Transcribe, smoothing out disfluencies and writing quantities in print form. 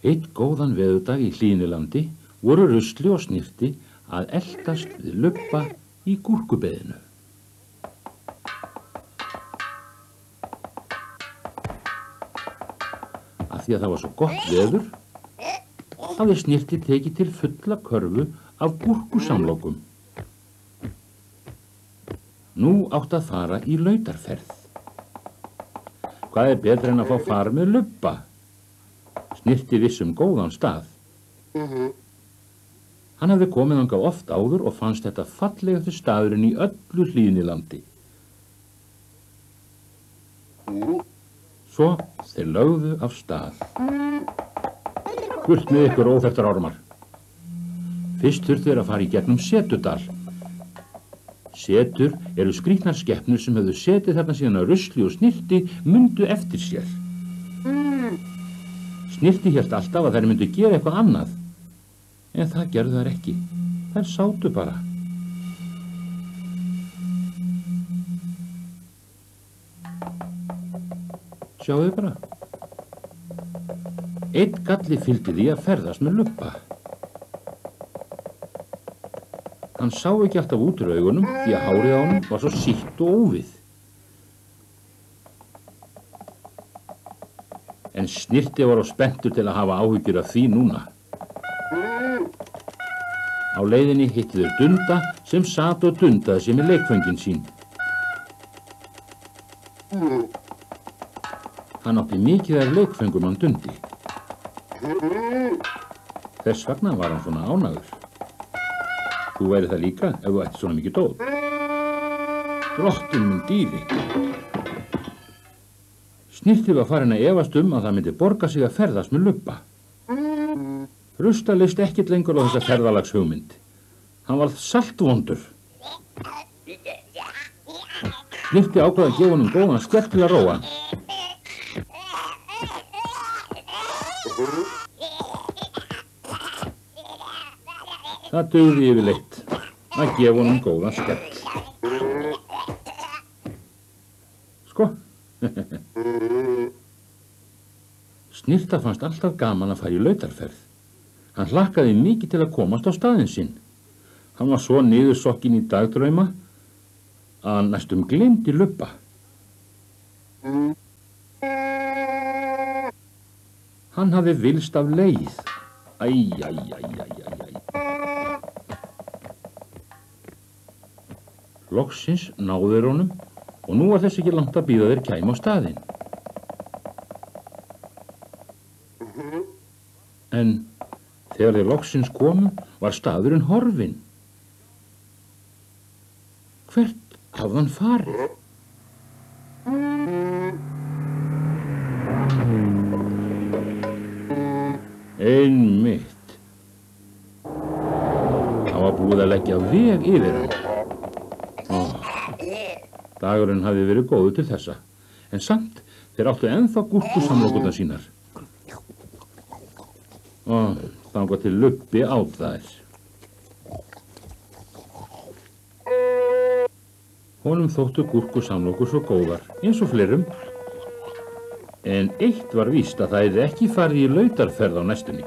Einn góðan veðurdag í Hlýnilandi voru Rusli og Snirti að eltast við Lubba í gúrkubeðinu. Af því að það var svo gott veður, hafði Snirti tekið til fulla körfu af gúrkusamlokum. Nú átti að fara í lautarferð. Hvað er betra en að fá far með Lubba? Snirti viss góðan stað. Hann hafði komið þangað oft áður og fannst þetta fallegasti staðurinn í öllu Hlýnilandi. Svo þeir lögðu af stað. Burt með ykkur óþekktar ormar. Fyrst þurftu þeir að fara í gegnum Setudal. Setur eru skrýtnar skepnur sem höfðu setið þarna síðan að Rusli og Snirti mundu eftir sér. Snirti hélt alltaf að þær myndu gera eitthvað annað, en það gerðu þær ekki. Þær sátu bara. Sjáðu bara. Einn galli fylgdi því að ferðast með Lubba. Hann sá ekki alltaf út úr augunum því að hárið á honum var svo sítt og óvið. En Snirti var of spenntur til að hafa áhyggjur af því núna. Á leiðinni hittu þeir Dunda sem sat og dundaði sig með leikföngin sín. Hann átti mikið af leikföngum hann Dundi. Þess vegna var hann svona ánægður. Þú væri það líka ef þú ætti svona mikið dót. Drottinn minn dýri. Snirti var farin að efast að það myndi borga sig að ferðast með Lubba. Rusta leist ekkert lengur á þessa ferðalagshugmynd. Hann varð saltvondur. Snirti ákvað að gefa honum góðan skell til að róa. Það dugði yfirleitt að gefa honum góðan skell. Sko. Snirta fannst alltaf gaman að fara í lautarferð. Hann hlakkaði mikið til að komast á staðinn sinn. Hann var svo niðursokkinn í dagdrauma að hann næstum gleymdi Lubba. Hann hafði villst af leið. Æ. Loksins náðu þeir honum og nú var þess ekki langt að bíða þeir kæmu á staðinn. En þegar þeir loksins komu var staðurinn horfinn. Hvert hafði hann farið? Einmitt. Það var búið að leggja veg yfir hann. Dagurinn hafði verið góður til þessa, en samt þeir áttu ennþá gúrkusamlokurnar sínar. Þangað til Lubbi át þær. Honum þóttu gúrkusamlokur svo góðar, eins og fleirum. En eitt var víst að það yrði ekki farið í lautarferð á næstunni.